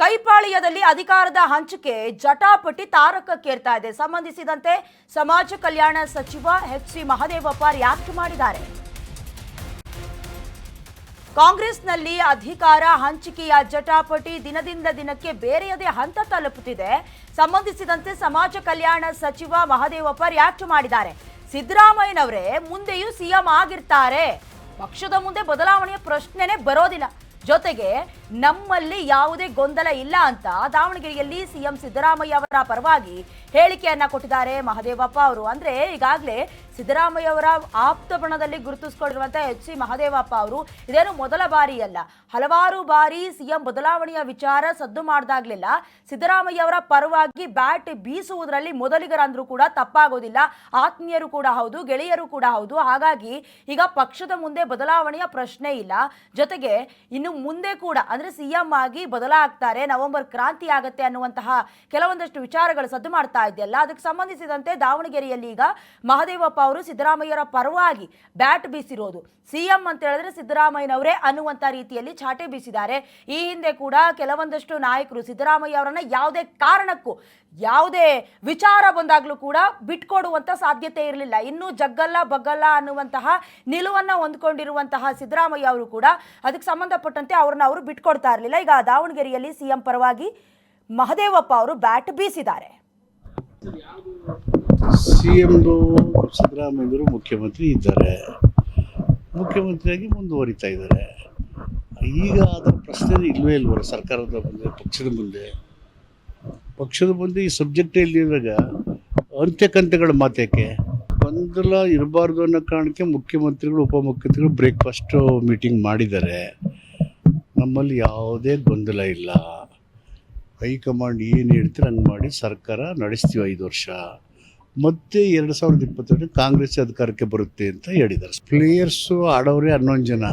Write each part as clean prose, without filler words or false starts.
ಕೈಪಾಳ್ಯದಲ್ಲಿ ಅಧಿಕಾರದ ಹಂಚಿಕೆ ಜಟಾಪಟಿ ತಾರಕಕ್ಕೇರ್ತಾ ಇದೆ. ಸಂಬಂಧಿಸಿದಂತೆ ಸಮಾಜ ಕಲ್ಯಾಣ ಸಚಿವ ಎಚ್.ಸಿ. ಮಹದೇವಪ್ಪ ರಿಯಾಕ್ಟ್ ಮಾಡಿದ್ದಾರೆ. ಕಾಂಗ್ರೆಸ್ನಲ್ಲಿ ಅಧಿಕಾರ ಹಂಚಿಕೆಯ ಜಟಾಪಟಿ ದಿನದಿಂದ ದಿನಕ್ಕೆ ಬೇರೆಯದೇ ಹಂತ ತಲುಪುತ್ತಿದೆ. ಸಂಬಂಧಿಸಿದಂತೆ ಸಮಾಜ ಕಲ್ಯಾಣ ಸಚಿವ ಮಹದೇವಪ್ಪ ರಿಯಾಕ್ಟ್ ಮಾಡಿದ್ದಾರೆ. ಸಿದ್ದರಾಮಯ್ಯನವರೇ ಮುಂದೆಯೂ ಸಿಎಂ ಆಗಿರ್ತಾರೆ, ಪಕ್ಷದ ಮುಂದೆ ಬದಲಾವಣೆಯ ಪ್ರಶ್ನೆನೇ ಬರೋದಿಲ್ಲ, ಜೊತೆಗೆ ನಮ್ಮಲ್ಲಿ ಯಾವುದೇ ಗೊಂದಲ ಇಲ್ಲ ಅಂತ ದಾವಣಗೆರೆಯಲ್ಲಿ ಸಿಎಂ ಸಿದ್ದರಾಮಯ್ಯ ಅವರ ಪರವಾಗಿ ಹೇಳಿಕೆಯನ್ನ ಕೊಟ್ಟಿದ್ದಾರೆ ಮಹದೇವಪ್ಪ ಅವರು. ಅಂದ್ರೆ ಈಗಾಗಲೇ ಸಿದ್ದರಾಮಯ್ಯ ಅವರ ಆಪ್ತ ಬಣದಲ್ಲಿ ಗುರುತಿಸಿಕೊಂಡಿರುವಂತಹ ಎಚ್.ಸಿ. ಮಹದೇವಪ್ಪ ಅವರು ಇದೇನು ಮೊದಲ ಬಾರಿ ಅಲ್ಲ, ಹಲವಾರು ಬಾರಿ ಸಿಎಂ ಬದಲಾವಣೆಯ ವಿಚಾರ ಸದ್ದು ಮಾಡಿದಾಗ್ಲೆಲ್ಲ ಸಿದ್ದರಾಮಯ್ಯ ಅವರ ಪರವಾಗಿ ಬ್ಯಾಟ್ ಬೀಸುವುದರಲ್ಲಿ ಮೊದಲಿಗರಂದ್ರೂ ಕೂಡ ತಪ್ಪಾಗೋದಿಲ್ಲ. ಆತ್ಮೀಯರು ಕೂಡ ಹೌದು, ಗೆಳೆಯರು ಕೂಡ ಹೌದು. ಹಾಗಾಗಿ ಈಗ ಪಕ್ಷದ ಮುಂದೆ ಬದಲಾವಣೆಯ ಪ್ರಶ್ನೆ ಇಲ್ಲ. ಜೊತೆಗೆ ಇನ್ನು ಮುಂದೆ ಕೂಡ ಅಂದ್ರೆ ಸಿಎಂ ಆಗಿ ಬದಲಾಗ್ತಾರೆ, ನವೆಂಬರ್ ಕ್ರಾಂತಿ ಆಗತ್ತೆ ಅನ್ನುವಂತಹ ಕೆಲವೊಂದಷ್ಟು ವಿಚಾರಗಳು ಸದ್ದು ಮಾಡ್ತಾ ಇದೆಯಲ್ಲ, ಅದಕ್ಕೆ ಸಂಬಂಧಿಸಿದಂತೆ ದಾವಣಗೆರೆಯಲ್ಲಿ ಈಗ ಮಹದೇವಪ್ಪ ಅವರು ಸಿದ್ದರಾಮಯ್ಯರ ಪರವಾಗಿ ಬ್ಯಾಟ್ ಬೀಸಿರೋದು. ಸಿಎಂ ಅಂತ ಹೇಳಿದ್ರೆ ಸಿದ್ದರಾಮಯ್ಯನವರೇ ಅನ್ನುವಂತ ರೀತಿಯಲ್ಲಿ ಚಾಟೆ ಬೀಸಿದ್ದಾರೆ. ಈ ಹಿಂದೆ ಕೂಡ ಕೆಲವೊಂದಷ್ಟು ನಾಯಕರು ಸಿದ್ದರಾಮಯ್ಯ ಅವರನ್ನ ಯಾವುದೇ ಕಾರಣಕ್ಕೂ ಯಾವುದೇ ವಿಚಾರ ಬಂದಾಗ್ಲೂ ಕೂಡ ಬಿಟ್ಕೊಡುವಂತ ಸಾಧ್ಯತೆ ಇರಲಿಲ್ಲ. ಇನ್ನು ಜಗ್ಗಲ್ಲ ಬಗ್ಗಲ್ಲ ಅನ್ನುವಂತಹ ನಿಲುವನ್ನ ಹೊಂದ್ಕೊಂಡಿರುವಂತಹ ಸಿದ್ದರಾಮಯ್ಯ ಅವರು ಕೂಡ ಅದಕ್ಕೆ ಸಂಬಂಧಪಟ್ಟಂತೆ ಅವ್ರನ್ನ ಅವರು ಬಿಟ್ಕೊಡ್ತಾ ಇರಲಿಲ್ಲ. ಈಗ ದಾವಣಗೆರೆಯಲ್ಲಿ ಸಿಎಂ ಪರವಾಗಿ ಮಹದೇವಪ್ಪ ಅವರು ಬ್ಯಾಟ್ ಬೀಸಿದ್ದಾರೆ. ಸಿಎಂದು ಸಿದ್ದರಾಮಯ್ಯರು ಮುಖ್ಯಮಂತ್ರಿ ಇದ್ದಾರೆ, ಮುಖ್ಯಮಂತ್ರಿಯಾಗಿ ಮುಂದುವರಿತಾ ಇದ್ದಾರೆ. ಈಗ ಅದರ ಪ್ರಶ್ನೆ ಇಲ್ವೇ ಇಲ್ವಲ್ಲ ಸರ್ಕಾರದ ಮುಂದೆ, ಪಕ್ಷದ ಮುಂದೆ ಈ ಸಬ್ಜೆಕ್ಟೇ ಇಲ್ಲಿರುವಾಗ ಅಂತ್ಯಕಂತ್ಯಗಳ ಮಾತೇಕೆ? ಗೊಂದಲ ಇರಬಾರ್ದು ಅನ್ನೋ ಕಾರಣಕ್ಕೆ ಮುಖ್ಯಮಂತ್ರಿಗಳು ಉಪಮುಖ್ಯಮಂತ್ರಿಗಳು ಬ್ರೇಕ್ಫಾಸ್ಟ್ ಮೀಟಿಂಗ್ ಮಾಡಿದ್ದಾರೆ. ನಮ್ಮಲ್ಲಿ ಯಾವುದೇ ಗೊಂದಲ ಇಲ್ಲ. ಹೈಕಮಾಂಡ್ ಏನು ಹೇಳ್ತಾರೆ ಹಂಗೆ ಮಾಡಿ ಸರ್ಕಾರ ನಡೆಸ್ತೀವಿ 5 ವರ್ಷ, ಮತ್ತೆ 2022 ಕಾಂಗ್ರೆಸ್ ಅಧಿಕಾರಕ್ಕೆ ಬರುತ್ತೆ ಅಂತ ಹೇಳಿದ್ದಾರೆ. ಪ್ಲೇಯರ್ಸು ಆಡೋರೆ 11 ಜನ,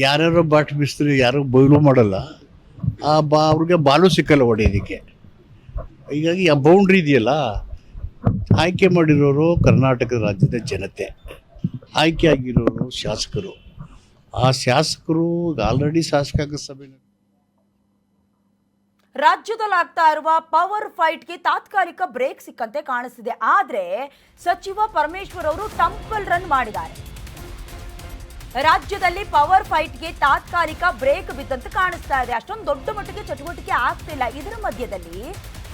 ಯಾರ್ಯಾರೋ ಬ್ಯಾಟ್ ಬೀಸ್ತಾರೆ, ಯಾರು ಬೌಲು ಮಾಡಲ್ಲ, ಅವ್ರಿಗೆ ಬಾಲು ಸಿಕ್ಕಲ್ಲ ಹೊಡೆಯೋದಕ್ಕೆ. ಹೀಗಾಗಿ ಆ ಬೌಂಡ್ರಿ ಇದೆಯಲ್ಲ, ಆಯ್ಕೆ ಮಾಡಿರೋರು ಕರ್ನಾಟಕ ರಾಜ್ಯದ ಜನತೆ, ಆಯ್ಕೆ ಆಗಿರೋರು ಶಾಸಕರು. ಆ ಶಾಸಕರು ಆಲ್ರೆಡಿ ಶಾಸಕಾಂಗ ಸಭೆ ರಾಜ್ಯದಲ್ಲಿ ಆಗ್ತಾ ಇರುವ ಪವರ್ ಫೈಟ್ಗೆ ತಾತ್ಕಾಲಿಕ ಬ್ರೇಕ್ ಸಿಕ್ಕಂತೆ ಕಾಣಿಸ್ತಿದೆ. ಆದ್ರೆ ಸಚಿವ ಪರಮೇಶ್ವರ್ ಅವರು ಟೆಂಪಲ್ ರನ್ ಮಾಡಿದ್ದಾರೆ. ರಾಜ್ಯದಲ್ಲಿ ಪವರ್ ಫೈಟ್ಗೆ ತಾತ್ಕಾಲಿಕ ಬ್ರೇಕ್ ಬಿದ್ದಂತೆ ಕಾಣಿಸ್ತಾ ಇದೆ. ಅಷ್ಟೊಂದು ದೊಡ್ಡ ಮಟ್ಟಿಗೆ ಚಟುವಟಿಕೆ ಆಗ್ತಿಲ್ಲ. ಇದರ ಮಧ್ಯದಲ್ಲಿ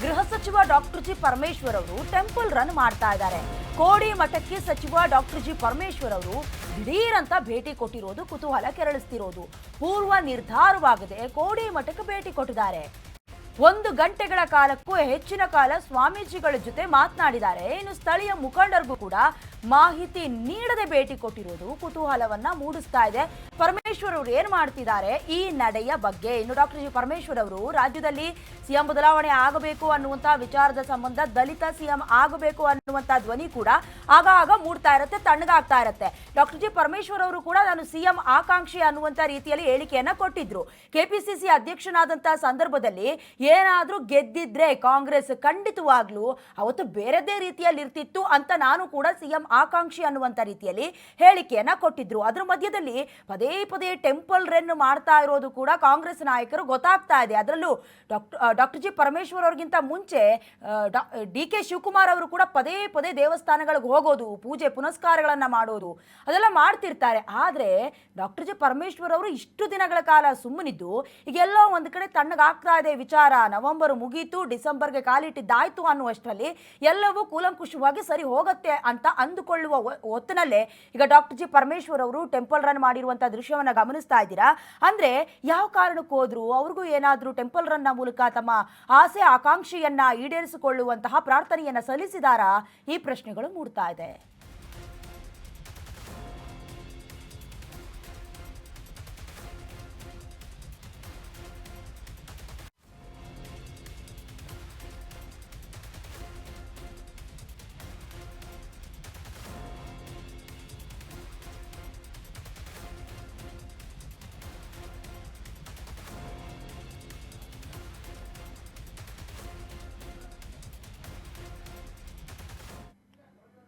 ಗೃಹ ಸಚಿವ ಡಾಕ್ಟರ್ ಜಿ ಪರಮೇಶ್ವರ್ ಅವರು ಟೆಂಪಲ್ ರನ್ ಮಾಡ್ತಾ ಇದ್ದಾರೆ. ಕೋಡಿ ಮಠಕ್ಕೆ ಸಚಿವ ಡಾಕ್ಟರ್ ಜಿ ಪರಮೇಶ್ವರ್ ಅವರು ದಿಢೀರಂತ ಭೇಟಿ ಕೊಟ್ಟಿರೋದು ಕುತೂಹಲ ಕೆರಳಿಸ್ತಿರೋದು. ಪೂರ್ವ ನಿರ್ಧಾರವಾಗದೆ ಕೋಡಿ ಮಠಕ್ಕೆ ಭೇಟಿ ಕೊಟ್ಟಿದ್ದಾರೆ. 1 ಗಂಟೆಗಳ ಕಾಲಕ್ಕೂ ಹೆಚ್ಚಿನ ಕಾಲ ಸ್ವಾಮೀಜಿಗಳ ಜೊತೆ ಮಾತನಾಡಿದ್ದಾರೆ. ಇನ್ನು ಸ್ಥಳೀಯ ಮುಖಂಡರಿಗೂ ಕೂಡ ಮಾಹಿತಿ ನೀಡದೆ ಭೇಟಿ ಕೊಟ್ಟಿರೋದು ಕುತೂಹಲವನ್ನ ಮೂಡಿಸ್ತಾ ಇದೆ. ಪರಮೇಶ್ವರ್ ಅವರು ಏನ್ ಮಾಡ್ತಿದ್ದಾರೆ ಈ ನಡೆಯ ಬಗ್ಗೆ? ಇನ್ನು ಡಾಕ್ಟರ್ ಜಿ ಪರಮೇಶ್ವರ್ ಅವರು ರಾಜ್ಯದಲ್ಲಿ ಸಿಎಂ ಬದಲಾವಣೆ ಆಗಬೇಕು ಅನ್ನುವಂತಹ ವಿಚಾರದ ಸಂಬಂಧ ದಲಿತ ಸಿಎಂ ಆಗಬೇಕು ಅನ್ನುವಂತಹ ಧ್ವನಿ ಕೂಡ ಆಗಾಗ ಮೂಡ್ತಾ ಇರುತ್ತೆ, ತಣ್ಣಗಾಗ್ತಾ ಇರುತ್ತೆ. ಡಾಕ್ಟರ್ ಜಿ ಪರಮೇಶ್ವರ್ ಅವರು ಕೂಡ ನಾನು ಸಿಎಂ ಆಕಾಂಕ್ಷಿ ಅನ್ನುವಂತ ರೀತಿಯಲ್ಲಿ ಹೇಳಿಕೆಯನ್ನ ಕೊಟ್ಟಿದ್ರು. ಕೆಪಿಸಿಸಿ ಅಧ್ಯಕ್ಷನಾದಂತಹ ಸಂದರ್ಭದಲ್ಲಿ ಏನಾದ್ರೂ ಗೆದ್ದಿದ್ರೆ ಕಾಂಗ್ರೆಸ್ ಖಂಡಿತವಾಗ್ಲೂ ಅವತ್ತು ಬೇರೆದೇ ರೀತಿಯಲ್ಲಿ ಇರ್ತಿತ್ತು ಅಂತ ನಾನು ಕೂಡ ಸಿಎಂ ಆಕಾಂಕ್ಷಿ ಅನ್ನುವಂತ ರೀತಿಯಲ್ಲಿ ಹೇಳಿಕೆಯನ್ನ ಕೊಟ್ಟಿದ್ರು. ಅದರ ಮಧ್ಯದಲ್ಲಿ ಪದೇ ಪದೇ ಟೆಂಪಲ್ ರನ್ ಮಾಡ್ತಾ ಇರೋದು ಕೂಡ ಕಾಂಗ್ರೆಸ್ ನಾಯಕರು ಗೊತ್ತಾಗ್ತಾ ಇದೆ. ಅದರಲ್ಲೂ ಡಾಕ್ಟರ್ ಜಿ ಪರಮೇಶ್ವರ್ ಅವ್ರಿಗಿಂತ ಮುಂಚೆ ಡಿ.ಕೆ. ಶಿವಕುಮಾರ್ ಅವರು ಕೂಡ ಪದೇ ಪದೇ ದೇವಸ್ಥಾನಗಳಿಗೆ ಹೋಗೋದು, ಪೂಜೆ ಪುನಸ್ಕಾರಗಳನ್ನ ಮಾಡೋದು ಅದೆಲ್ಲ ಮಾಡ್ತಿರ್ತಾರೆ. ಆದ್ರೆ ಡಾಕ್ಟರ್ ಜಿ ಪರಮೇಶ್ವರ್ ಅವರು ಇಷ್ಟು ದಿನಗಳ ಕಾಲ ಸುಮ್ಮನಿದ್ದು ಈಗೆಲ್ಲೋ ಒಂದು ಕಡೆ ತಣ್ಣಗಾಗ್ತಾ ಇದೆ ವಿಚಾರ. ನವೆಂಬರ್ ಮುಗೀತು, ಡಿಸೆಂಬರ್ಗೆ ಕಾಲಿಟ್ಟಿದ್ದಾಯ್ತು ಅನ್ನುವಷ್ಟರಲ್ಲಿ ಎಲ್ಲವೂ ಕೂಲಂಕುಷವಾಗಿ ಸರಿ ಹೋಗುತ್ತೆ ಅಂತ ಅಂದುಕೊಳ್ಳುವ ಹೊತ್ತಿನಲ್ಲೇ ಈಗ ಡಾಕ್ಟರ್ ಜಿ ಪರಮೇಶ್ವರ್ ಅವರು ಟೆಂಪಲ್ ರನ್ ಮಾಡಿರುವಂತಹ ದೃಶ್ಯವನ್ನ ಗಮನಿಸ್ತಾ ಇದ್ದೀರಾ. ಅಂದ್ರೆ ಯಾವ ಕಾರಣಕ್ಕೆ ಹೋದ್ರು, ಅವ್ರಿಗೂ ಏನಾದ್ರೂ ಟೆಂಪಲ್ ರನ್ ನ ಮೂಲಕ ತಮ್ಮ ಆಸೆ ಆಕಾಂಕ್ಷೆಯನ್ನ ಈಡೇರಿಸಿಕೊಳ್ಳುವಂತಹ ಪ್ರಾರ್ಥನೆಯನ್ನ ಸಲ್ಲಿಸಿದಾರಾ? ಈ ಪ್ರಶ್ನೆಗಳು ಮೂಡ್ತಾ ಇದೆ.